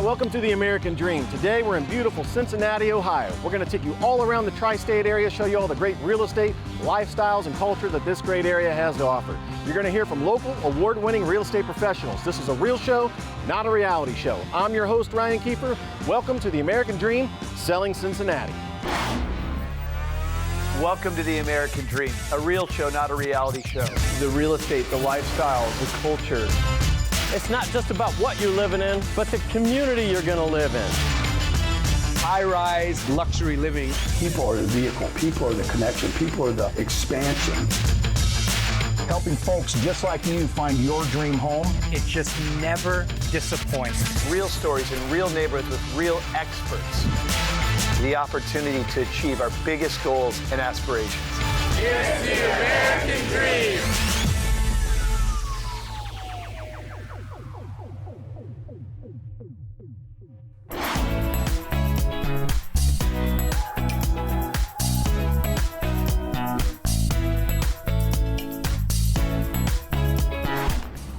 welcome to the American Dream. Today we're in beautiful Cincinnati, Ohio. We're going to take you all around the tri-state area, show you all the great real estate, lifestyles, and culture that this great area has to offer. You're going to hear from local, award-winning real estate professionals. This is a real show, not a reality show. I'm your host, Ryan Yauger. Welcome to the American Dream, Selling Cincinnati. Welcome to the American Dream, a real show, not a reality show. The real estate, the lifestyle, the culture. It's not just about what you're living in, but the community you're going to live in. High-rise luxury living. People are the vehicle, people are the connection, people are the expansion. Helping folks just like you find your dream home. It just never disappoints. Real stories in real neighborhoods with real experts. The opportunity to achieve our biggest goals and aspirations. It's the American Dream.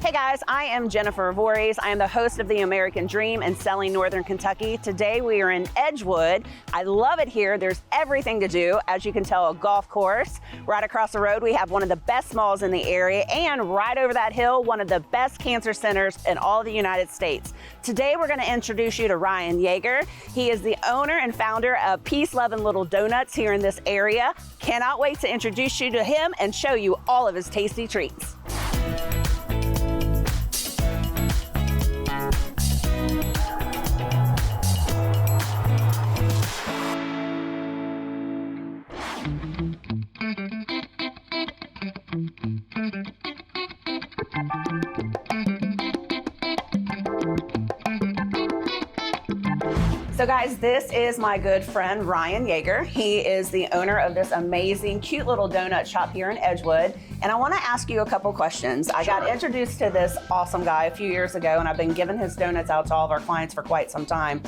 Hey guys, I am Jennifer Voorhees. I am the host of the American Dream and Selling Northern Kentucky. Today we are in Edgewood. I love it here. There's everything to do. As you can tell, a golf course. Right across the road, we have one of the best malls in the area, and right over that hill, one of the best cancer centers in all of the United States. Today we're going to introduce you to Ryan Yauger. He is the owner and founder of Peace, Love, and Little Donuts here in this area. Cannot wait to introduce you to him and show you all of his tasty treats. So guys, this is my good friend, Ryan Yauger. He is the owner of this amazing, cute little donut shop here in Edgewood. And I want to ask you a couple questions. I got introduced to this awesome guy a few years ago, and I've been giving his donuts out to all of our clients for quite some time.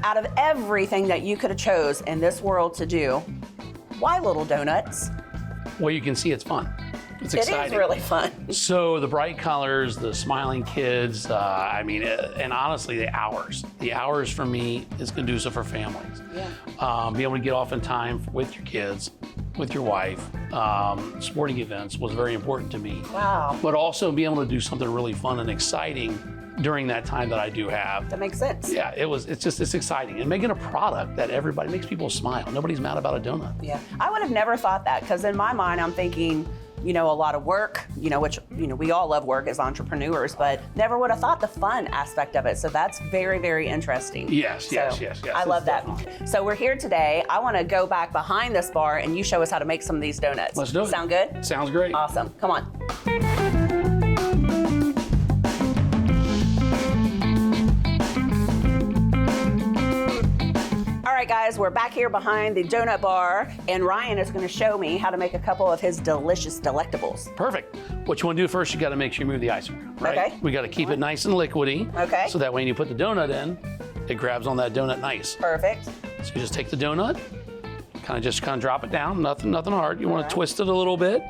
Out of everything that you could have chose in this world to do, why little donuts? Well, you can see it's fun. It's exciting. It is really fun. So the bright colors, the smiling kids, and honestly, the hours for me is conducive for families. Yeah. Being able to get off in time with your kids, with your wife, sporting events was very important to me. Wow. But also being able to do something really fun and exciting during that time that I do have. That makes sense. Yeah, it's exciting. And making a product that everybody makes people smile. Nobody's mad about a donut. Yeah. I would have never thought that, because in my mind, I'm thinking, a lot of work, which, we all love work as entrepreneurs, but never would have thought the fun aspect of it. So that's very, very interesting. Yes. I love that. So we're here today. I want to go back behind this bar and you show us how to make some of these donuts. Let's do it. Sound good? Sounds great. Awesome. Come on. All right, guys, we're back here behind the donut bar, and Ryan is going to show me how to make a couple of his delicious delectables. Perfect. What you want to do first, you got to make sure you move the ice around, right? Okay. We got to keep it nice and liquidy. Okay. So that way when you put the donut in, it grabs on that donut nice. Perfect. So you just take the donut, kind of drop it down, nothing hard. You want to twist it a little bit,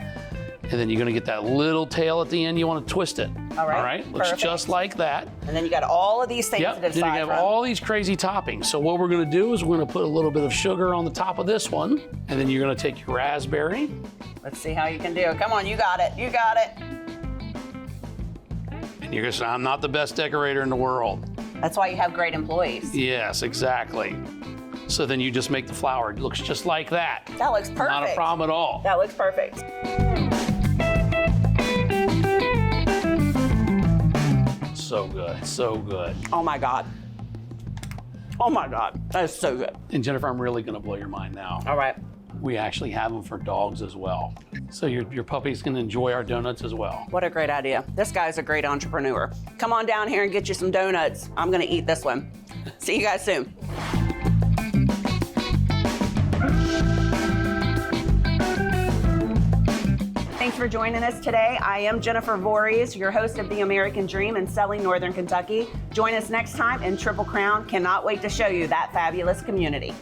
and then you're going to get that little tail at the end. You want to twist it. All right. All right. Looks just like that. And then you got all of these things to Then decide you have from. all these crazy toppings. So what we're going to do is we're going to put a little bit of sugar on the top of this one, and then you're going to take your raspberry. Let's see how you can do it. Come on, you got it. You got it. And you're going to say, I'm not the best decorator in the world. That's why you have great employees. Yes, exactly. So then you just make the flour. It looks just like that. That looks perfect. Not a problem at all. That looks perfect. So good, so good. Oh my God. Oh my God, that is so good. And Jennifer, I'm really gonna blow your mind now. All right. We actually have them for dogs as well. So your puppies can enjoy our donuts as well. What a great idea. This guy's a great entrepreneur. Come on down here and get you some donuts. I'm gonna eat this one. See you guys soon. Thanks for joining us today. I am Jennifer Voorhees, your host of the American Dream and Selling Northern Kentucky. Join us next time in Triple Crown. Cannot wait to show you that fabulous community.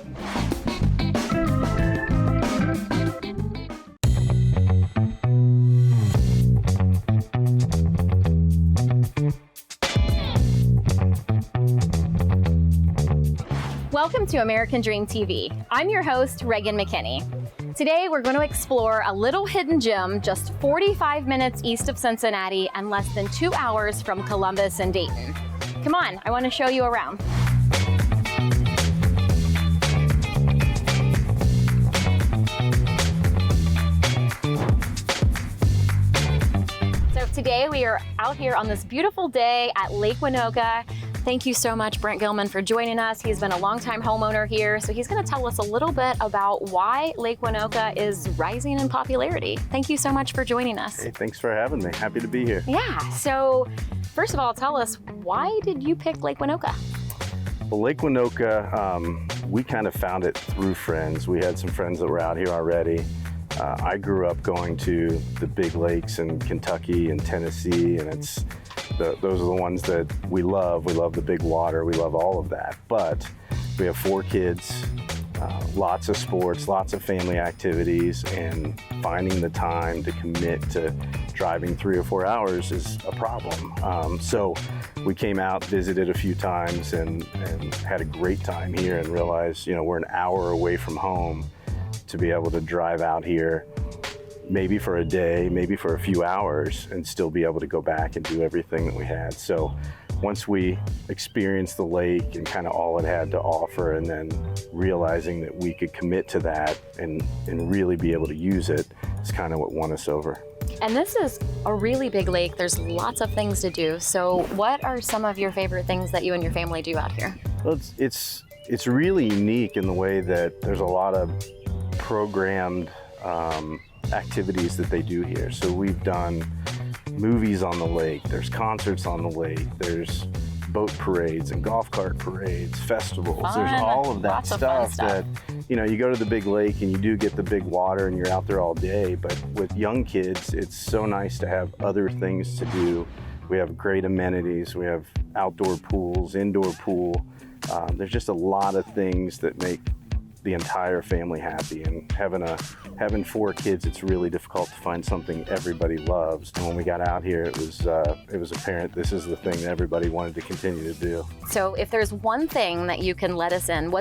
Welcome to American Dream TV. I'm your host, Reagan McKinney. Today, we're going to explore a little hidden gem just 45 minutes east of Cincinnati and less than 2 hours from Columbus and Dayton. Come on, I want to show you around. So today we are out here on this beautiful day at Lake Winoka. Thank you so much, Brent Gilman, for joining us. He's been a longtime homeowner here, so he's going to tell us a little bit about why Lake Winoka is rising in popularity. Thank you so much for joining us. Hey, thanks for having me. Happy to be here. Yeah, so first of all, tell us, why did you pick Lake Winoka? Well, Lake Winoka, we kind of found it through friends. We had some friends that were out here already. I grew up going to the big lakes in Kentucky and Tennessee, and those are the ones that we love. We love the big water. We love all of that. But we have 4 kids, lots of sports, lots of family activities, and finding the time to commit to driving 3 or 4 hours is a problem. So we came out, visited a few times, and had a great time here, and realized, we're an hour away from home. To be able to drive out here, maybe for a day, maybe for a few hours, and still be able to go back and do everything that we had. So once we experienced the lake and kind of all it had to offer, and then realizing that we could commit to that and really be able to use it, is kind of what won us over. And this is a really big lake. There's lots of things to do. So what are some of your favorite things that you and your family do out here? Well, it's really unique in the way that there's a lot of programmed activities that they do here. So we've done movies on the lake, there's concerts on the lake, there's boat parades and golf cart parades, festivals. Fun. There's all of that Lots of fun stuff that, you go to the big lake and you do get the big water and you're out there all day, but with young kids, it's so nice to have other things to do. We have great amenities. We have outdoor pools, indoor pool. There's just a lot of things that make the entire family happy, and having 4 kids, it's really difficult to find something everybody loves. And when we got out here, it was apparent this is the thing that everybody wanted to continue to do. So if there's one thing that you can let us in,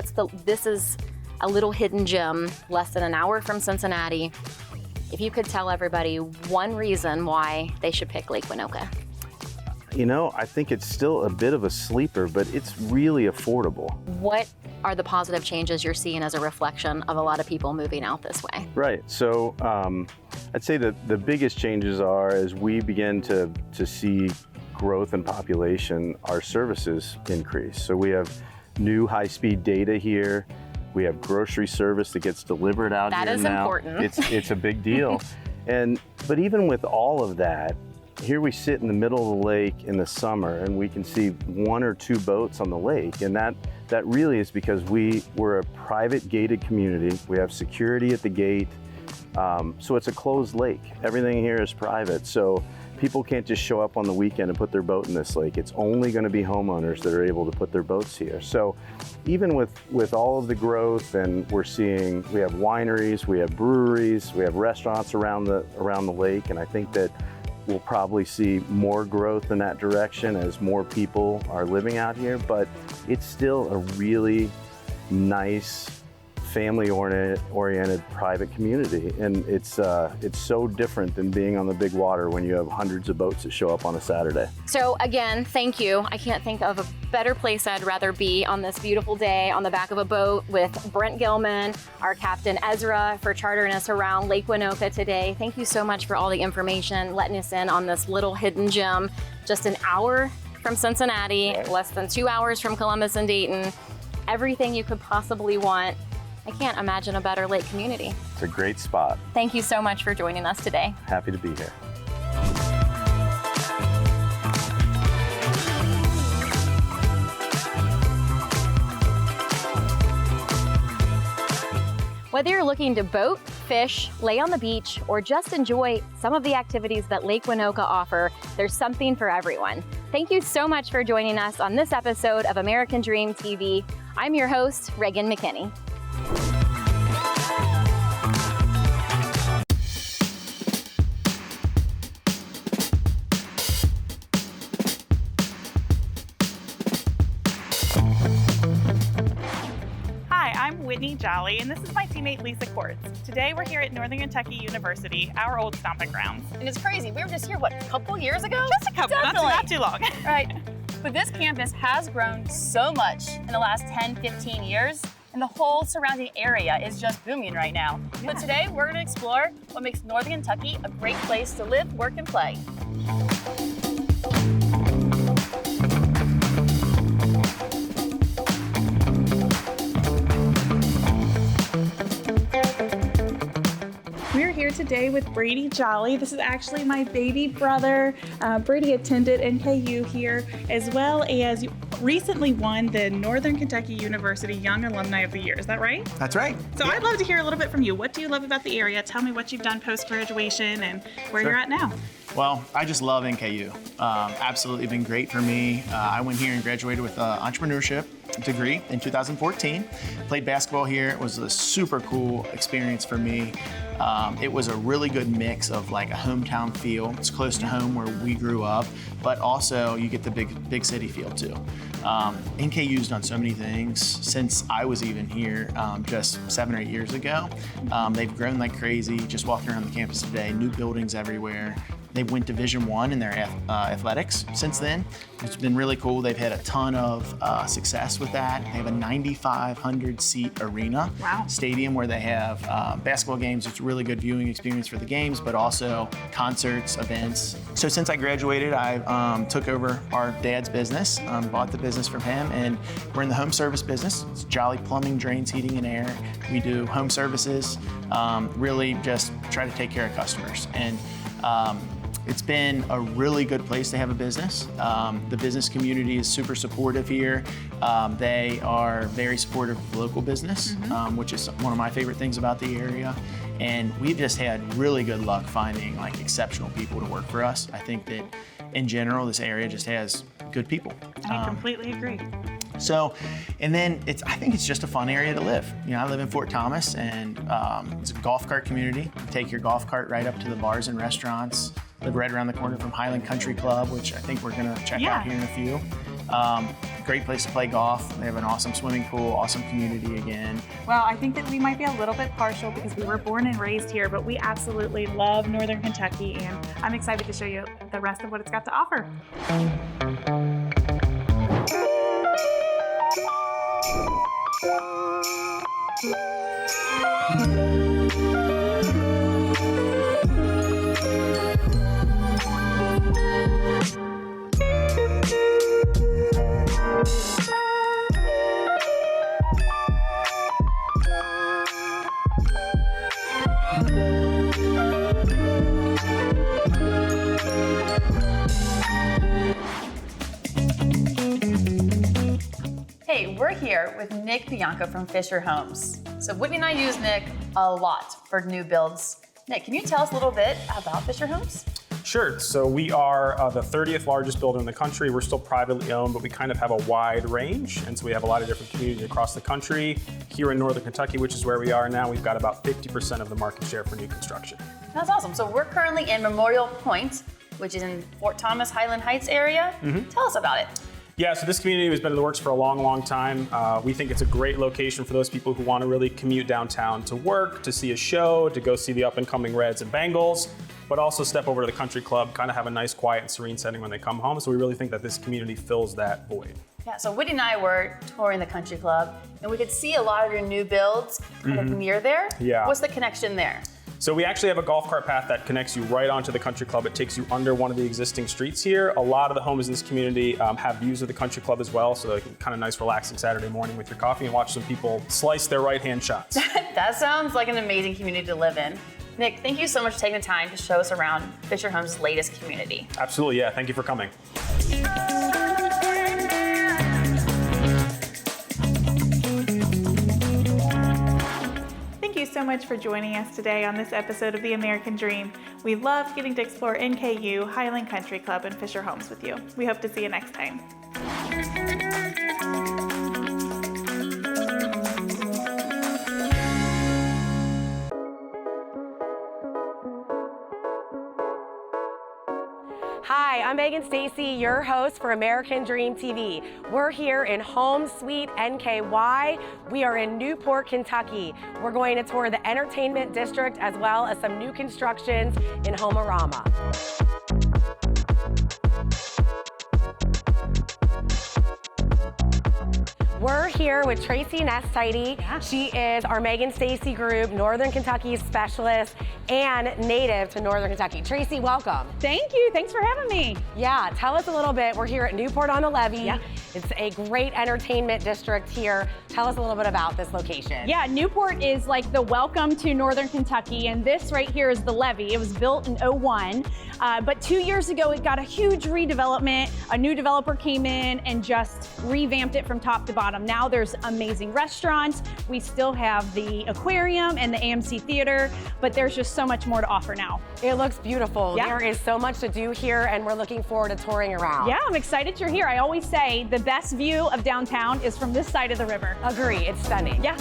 this is a little hidden gem, less than an hour from Cincinnati. If you could tell everybody one reason why they should pick Lake Winoka. I think it's still a bit of a sleeper, but it's really affordable. What are the positive changes you're seeing as a reflection of a lot of people moving out this way? Right. So I'd say that the biggest changes are, as we begin to see growth in population, our services increase. So we have new high-speed data here. We have grocery service that gets delivered out here now. That is important. It's a big deal. But even with all of that, here we sit in the middle of the lake in the summer, and we can see 1 or 2 boats on the lake, and that really is because we're a private gated community. We have security at the gate, so it's a closed lake. Everything here is private, so people can't just show up on the weekend and put their boat in this lake. It's only going to be homeowners that are able to put their boats here. So even with all of the growth, and we have wineries, we have breweries, we have restaurants around the lake, and I think that we'll probably see more growth in that direction as more people are living out here, but it's still a really nice, family-oriented private community, and it's so different than being on the big water when you have hundreds of boats that show up on a Saturday. So again, thank you. I can't think of a better place I'd rather be on this beautiful day on the back of a boat with Brent Gilman, our Captain Ezra, for chartering us around Lake Winoka today. Thank you so much for all the information, letting us in on this little hidden gem, just an hour from Cincinnati, less than 2 hours from Columbus and Dayton. Everything you could possibly want. I can't imagine a better lake community. It's a great spot. Thank you so much for joining us today. Happy to be here. Whether you're looking to boat, fish, lay on the beach, or just enjoy some of the activities that Lake Winoka offer, there's something for everyone. Thank you so much for joining us on this episode of American Dream TV. I'm your host, Reagan McKinney. Whitney Jolly, and this is my teammate Lisa Quartz. Today we're here at Northern Kentucky University, our old stomping grounds. And it's crazy. We were just here, what, a couple years ago? Just a couple, not too long. Right. But this campus has grown so much in the last 10, 15 years, and the whole surrounding area is just booming right now. Yeah. But today we're going to explore what makes Northern Kentucky a great place to live, work, and play. We're here today with Brady Jolly. This is actually my baby brother. Brady attended NKU here, as well as recently won the Northern Kentucky University Young Alumni of the Year. Is that right? That's right. So I'd love to hear a little bit from you. What do you love about the area? Tell me what you've done post-graduation and where you're at now. Well, I just love NKU. Absolutely been great for me. I went here and graduated with an entrepreneurship degree in 2014. Played basketball here. It was a super cool experience for me. It was a really good mix of like a hometown feel. It's close to home where we grew up, but also you get the big city feel too. NKU's done so many things since I was even here just 7 or 8 years ago. They've grown like crazy. Just walking around the campus today, new buildings everywhere. They went Division I in their athletics since then. It's been really cool. They've had a ton of success with that. They have a 9,500 seat arena stadium where they have basketball games. It's a really good viewing experience for the games, but also concerts, events. So since I graduated, I took over our dad's business, bought the business from him, and we're in the home service business. It's Jolly Plumbing, Drains, Heating, and Air. We do home services, really just try to take care of customers. And it's been a really good place to have a business. The business community is super supportive here. They are very supportive of local business, which is one of my favorite things about the area. And we've just had really good luck finding like exceptional people to work for us. I think that in general, this area just has good people. I completely agree. So, and then I think it's just a fun area to live. You know, I live in Fort Thomas, and it's a golf cart community. You take your golf cart right up to the bars and restaurants. Live right around the corner from Highland Country Club, which I think we're gonna check out here in a few. Great place to play golf. They have an awesome swimming pool, awesome community again. Well, I think that we might be a little bit partial because we were born and raised here, but we absolutely love Northern Kentucky, and I'm excited to show you the rest of what it's got to offer. Hey, we're here with Nick Bianco from Fisher Homes. So Whitney and I use Nick a lot for new builds. Nick, can you tell us a little bit about Fisher Homes? Sure. So we are the 30th largest builder in the country. We're still privately owned, but we kind of have a wide range. And so we have a lot of different communities across the country. Here in Northern Kentucky, which is where we are now, we've got about 50% of the market share for new construction. That's awesome. So we're currently in Memorial Point, which is in Fort Thomas, Highland Heights area. Tell us about it. Yeah, so this community has been in the works for a long, long time. We think it's a great location for those people who want to really commute downtown to work, to see a show, to go see the up-and-coming Reds and Bengals, but also step over to the country club, kind of have a nice, quiet, and serene setting when they come home. So we really think that this community fills that void. Yeah, so Whitney and I were touring the country club, and we could see a lot of your new builds kind of near there. Yeah. What's the connection there? So we actually have a golf cart path that connects you right onto the country club. It takes you under one of the existing streets here. A lot of the homes in this community have views of the country club as well, so kind of nice, relaxing Saturday morning with your coffee and watch some people slice their right-hand shots. That sounds like an amazing community to live in. Nick, thank you so much for taking the time to show us around Fisher Homes' latest community. Absolutely, yeah. Thank you for coming. Thank you so much for joining us today on this episode of The American Dream. We love getting to explore NKU, Highland Country Club, and Fisher Homes with you. We hope to see you next time. Hi, I'm Megan Megan Stacy, your host for American Dream TV. We're here in Home Suite NKY. We are in Newport, Kentucky. We're going to tour the entertainment district as well as some new constructions in Homerama. We're here with Tracy Nestidy. She is our Megan Stacy Group, Northern Kentucky specialist and native to Northern Kentucky. Tracy, welcome. Thank you. Thanks for having me. Yeah, tell us a little bit. We're here at Newport on the Levee. Yeah. It's a great entertainment district here. Tell us a little bit about this location. Yeah, Newport is like the welcome to Northern Kentucky, and this right here is the Levee. It was built in '01, but 2 years ago it got a huge redevelopment. A new developer came in and just revamped it from top to bottom. Now there's amazing restaurants. We still have the aquarium and the AMC Theater, but there's just so much more to offer now. It looks beautiful. Yeah. There is so much to do here, and we're looking forward to touring around. Yeah, I'm excited you're here. I always say the best view of downtown is from this side of the river. Agree, it's stunning. Yeah.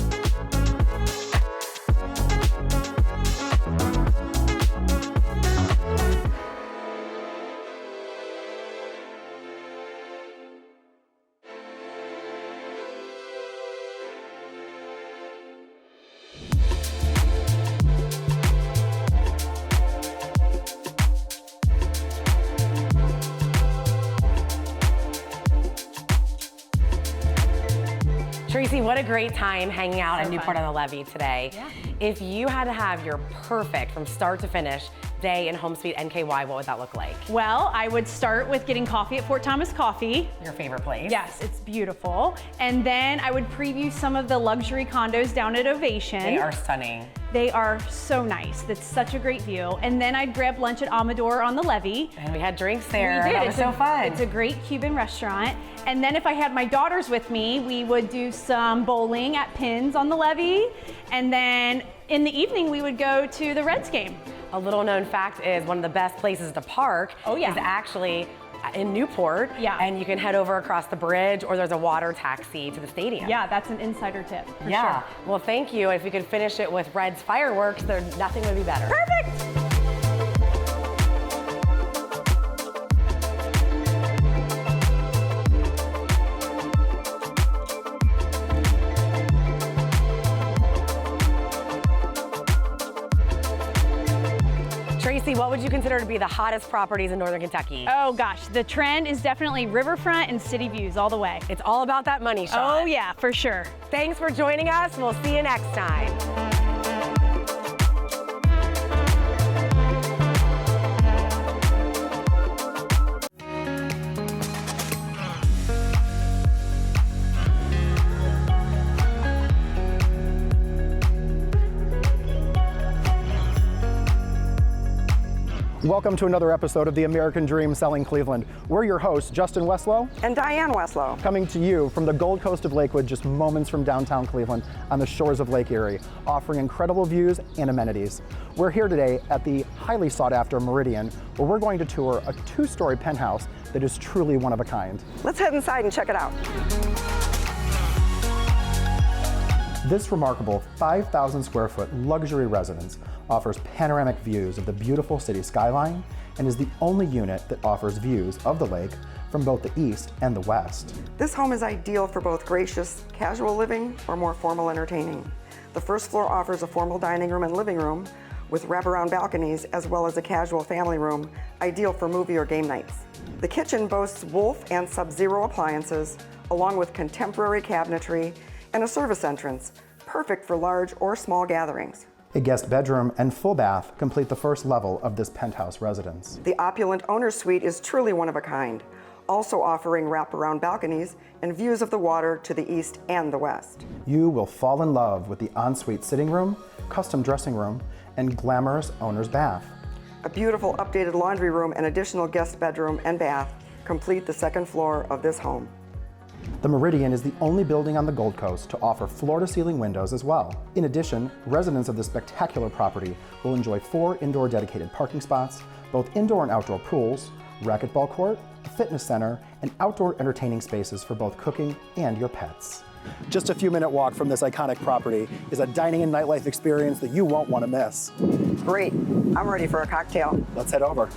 Tracy, what a great time hanging out at Newport on the Levee today. Yeah. If you had to have your perfect, from start to finish, day in Home Suite NKY, what would that look like? Well, I would start with getting coffee at Fort Thomas Coffee. Your favorite place? Yes, it's beautiful. And then I would preview some of the luxury condos down at Ovation. They are stunning. They are so nice. That's such a great view. And then I'd grab lunch at Amador on the Levee. And we had drinks there. We did. That was so fun. It's a great Cuban restaurant. And then if I had my daughters with me, we would do some bowling at Pins on the Levee. And then in the evening, we would go to the Reds game. A little known fact is one of the best places to park is actually in Newport. Yeah. And you can head over across the bridge, or there's a water taxi to the stadium. Yeah, that's an insider tip, for Yeah. sure. Well, thank you. If we could finish it with Red's fireworks, nothing would be better. Perfect. Tracy, what would you consider to be the hottest properties in Northern Kentucky? Oh gosh, the trend is definitely riverfront and city views all the way. It's all about that money shot. Oh yeah, for sure. Thanks for joining us. We'll see you next time. Welcome to another episode of the American Dream Selling Cleveland. We're your hosts, Justin Westlow and Diane Westlow, coming to you from the Gold Coast of Lakewood, just moments from downtown Cleveland on the shores of Lake Erie, offering incredible views and amenities. We're here today at the highly sought after Meridian, where we're going to tour a 2-story penthouse that is truly one of a kind. Let's head inside and check it out. This remarkable 5,000 square foot luxury residence offers panoramic views of the beautiful city skyline and is the only unit that offers views of the lake from both the east and the west. This home is ideal for both gracious, casual living or more formal entertaining. The first floor offers a formal dining room and living room with wraparound balconies, as well as a casual family room, ideal for movie or game nights. The kitchen boasts Wolf and Sub-Zero appliances, along with contemporary cabinetry and a service entrance, perfect for large or small gatherings. A guest bedroom and full bath complete the first level of this penthouse residence. The opulent owner's suite is truly one of a kind, also offering wraparound balconies and views of the water to the east and the west. You will fall in love with the ensuite sitting room, custom dressing room, and glamorous owner's bath. A beautiful updated laundry room and additional guest bedroom and bath complete the second floor of this home. The Meridian is the only building on the Gold Coast to offer floor-to-ceiling windows as well. In addition, residents of this spectacular property will enjoy 4 indoor dedicated parking spots, both indoor and outdoor pools, racquetball court, a fitness center, and outdoor entertaining spaces for both cooking and your pets. Just a few-minute walk from this iconic property is a dining and nightlife experience that you won't want to miss. Great. I'm ready for a cocktail. Let's head over.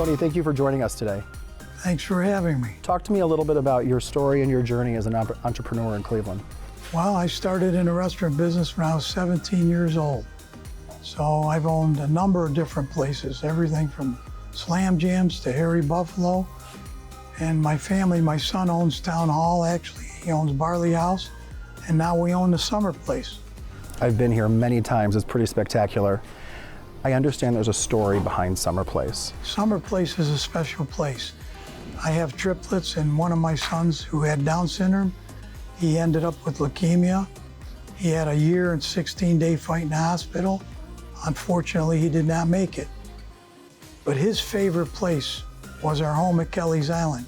Tony, thank you for joining us today. Thanks for having me. Talk to me a little bit about your story and your journey as an entrepreneur in Cleveland. Well, I started in the restaurant business when I was 17 years old. So I've owned a number of different places, everything from Slam Jams to Harry Buffalo. And my family, my son owns Town Hall, actually. He owns Barley House. And now we own the Summer Place. I've been here many times. It's pretty spectacular. I understand there's a story behind Summer Place. Summer Place is a special place. I have triplets, and one of my sons who had Down syndrome, he ended up with leukemia. He had a year and 16-day fight in the hospital. Unfortunately, he did not make it. But his favorite place was our home at Kelly's Island.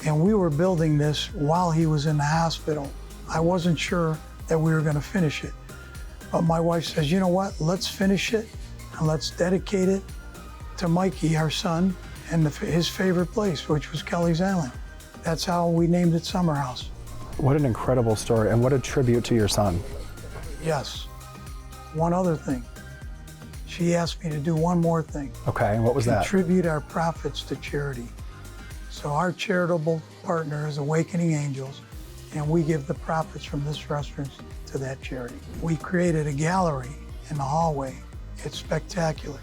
And we were building this while he was in the hospital. I wasn't sure that we were gonna finish it. But my wife says, you know what, let's finish it and let's dedicate it to Mikey, our son, and his favorite place, which was Kelly's Island. That's how we named it Summer House. What an incredible story, and what a tribute to your son. Yes. One other thing. She asked me to do one more thing. Okay, what was that? Contribute our profits to charity. So our charitable partner is Awakening Angels, and we give the profits from this restaurant to that charity. We created a gallery in the hallway. It's spectacular.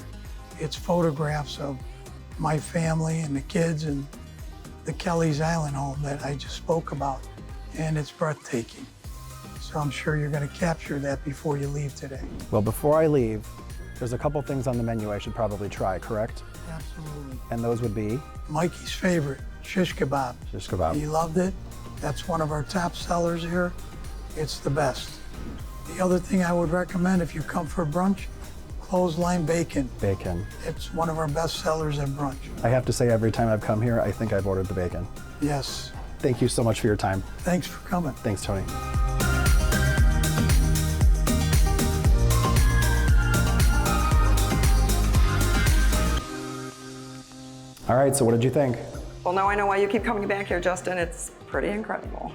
It's photographs of my family and the kids and the Kelly's Island home that I just spoke about, and it's breathtaking. So I'm sure you're gonna capture that before you leave today. Well, before I leave, there's a couple things on the menu I should probably try, correct? Absolutely. And those would be? Mikey's favorite, shish kebab. Shish kebab. He loved it. That's one of our top sellers here. It's the best. The other thing I would recommend if you come for brunch, clothesline bacon. Bacon. It's one of our best sellers at brunch. I have to say, every time I've come here, I think I've ordered the bacon. Yes. Thank you so much for your time. Thanks for coming. Thanks, Tony. All right, so what did you think? Well, now I know why you keep coming back here, Justin. It's pretty incredible.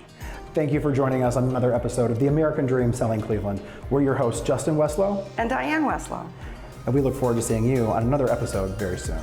Thank you for joining us on another episode of The American Dream Selling Cleveland. We're your hosts, Justin Westlow and Diane Westlow. And we look forward to seeing you on another episode very soon.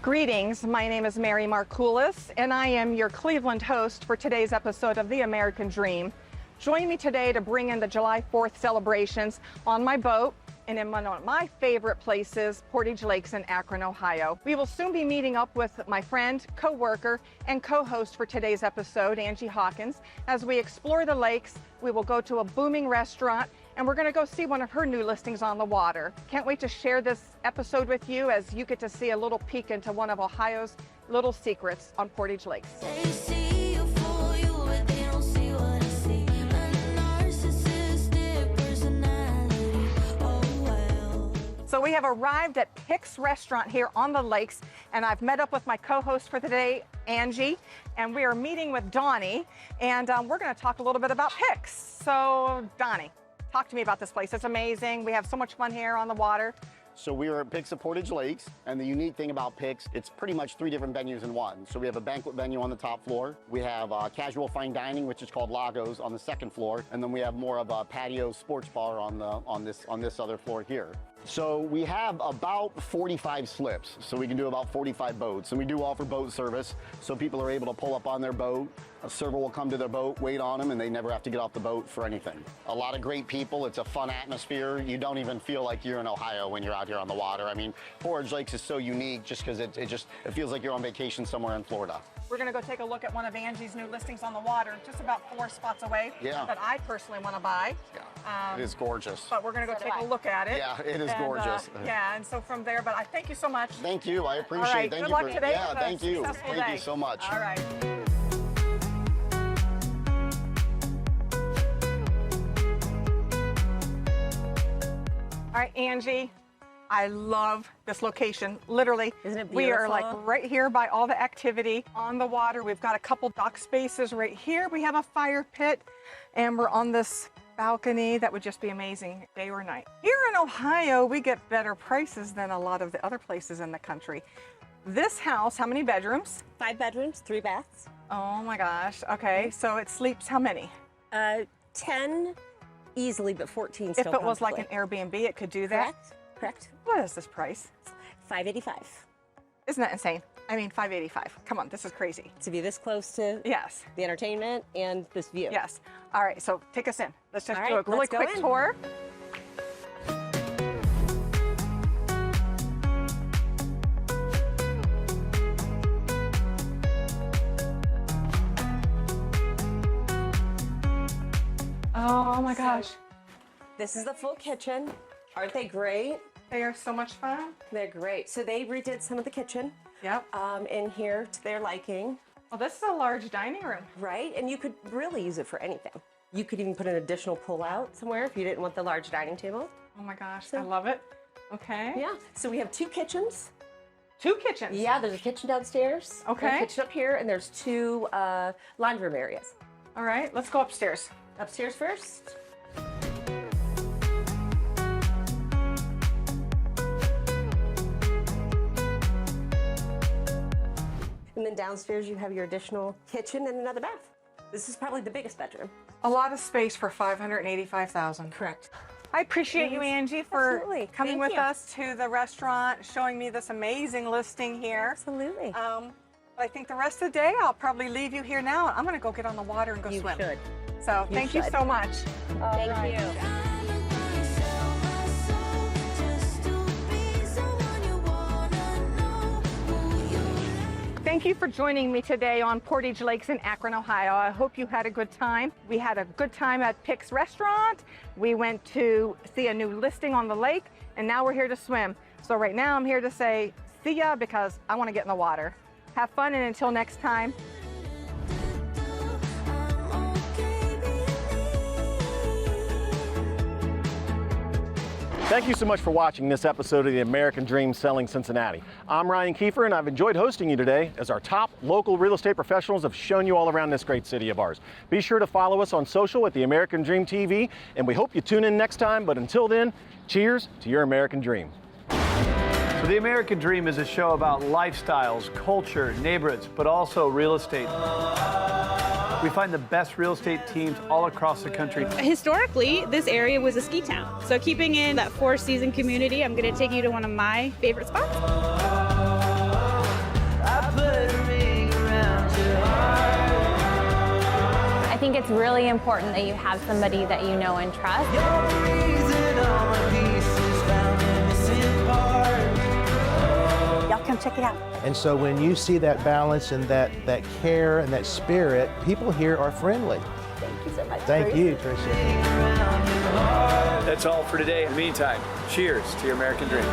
Greetings, my name is Mary Markoulis, and I am your Cleveland host for today's episode of The American Dream. Join me today to bring in the July 4th celebrations on my boat and in one of my favorite places, Portage Lakes in Akron, Ohio. We will soon be meeting up with my friend, co-worker, and co-host for today's episode, Angie Hawkins. As we explore the lakes, we will go to a booming restaurant, and we're gonna go see one of her new listings on the water. Can't wait to share this episode with you as you get to see a little peek into one of Ohio's little secrets on Portage Lakes. So we have arrived at Pick's Restaurant here on the lakes, and I've met up with my co-host for today, Angie, and we are meeting with Donnie, and we're gonna talk a little bit about Pick's. So Donnie, talk to me about this place. It's amazing. We have so much fun here on the water. So we are at Pick's at Portage Lakes, and the unique thing about Pick's, it's pretty much 3 different venues in one. So we have a banquet venue on the top floor, we have casual fine dining, which is called Lagos, on the 2nd floor, and then we have more of a patio sports bar on this other floor here. So we have about 45 slips, so we can do about 45 boats, and we do offer boat service, so people are able to pull up on their boat. A server will come to their boat, wait on them, and they never have to get off the boat for anything. A lot of great people. It's a fun atmosphere. You don't even feel like you're in Ohio when you're out here on the water. I mean, Portage Lakes is so unique just because it feels like you're on vacation somewhere in Florida. We're gonna go take a look at one of Angie's new listings on the water, just about 4 spots away, that I personally wanna buy. It is gorgeous. But we're gonna go take a look at it. Yeah, it is gorgeous. Yeah, and so from there, but I thank you so much. Thank you, I appreciate it. All right, Thank good you luck for, today. yeah, thank you. Thank you so much. All right. All right, Angie, I love this location. Literally, isn't it beautiful? We are like right here by all the activity on the water. We've got a couple dock spaces right here. We have a fire pit, and we're on this balcony. That would just be amazing, day or night. Here in Ohio, we get better prices than a lot of the other places in the country. This house, how many bedrooms? 5 bedrooms, 3 baths. Oh my gosh, okay. So it sleeps how many? 10 easily, but 14 still If it was like an comfortably. Airbnb, it could do that? Correct. What is this price? $585. Isn't that insane? I mean, $585. Come on, this is crazy. To be this close to yes, the entertainment and this view. Yes. All right, so take us in. Let's just All do a right, really let's go quick in. tour. Oh my gosh. This is the full kitchen. Aren't they great? They are so much fun. They're great. So they redid some of the kitchen. Yep. In here to their liking. Well, this is a large dining room. Right, and you could really use it for anything. You could even put an additional pull-out somewhere if you didn't want the large dining table. Oh my gosh, I love it. Okay. Yeah, so we have 2 kitchens. 2 kitchens? Yeah, there's a kitchen downstairs. Okay. And a kitchen up here, and there's 2 laundry room areas. All right, let's go upstairs. Upstairs first. And then downstairs you have your additional kitchen and another bath. This is probably the biggest bedroom. A lot of space for $585,000. Correct. I appreciate you, Angie, for Absolutely. coming Thank with you. us to the restaurant, showing me this amazing listing here. Absolutely. I think the rest of the day, I'll probably leave you here now. I'm going to go get on the water and go You swim. should. So You thank you should. so much. Thank you. Thank you for joining me today on Portage Lakes in Akron, Ohio. I hope you had a good time. We had a good time at Pick's Restaurant. We went to see a new listing on the lake, and now we're here to swim. So right now I'm here to say see ya because I want to get in the water. Have fun, and until next time. Thank you so much for watching this episode of the American Dream Selling Cincinnati. I'm Ryan Kiefer, and I've enjoyed hosting you today as our top local real estate professionals have shown you all around this great city of ours. Be sure to follow us on social at the American Dream TV, and we hope you tune in next time. But until then, cheers to your American Dream. So the American Dream is a show about lifestyles, culture, neighborhoods, but also real estate. We find the best real estate teams all across the country. Historically, this area was a ski town. So keeping in that four-season community, I'm going to take you to one of my favorite spots. I think it's really important that you have somebody that you know and trust. Y'all come check it out. And so when you see that balance and that care and that spirit, people here are friendly. Thank you so much. Thank you, Tricia. That's all for today. In the meantime, cheers to your American Dream.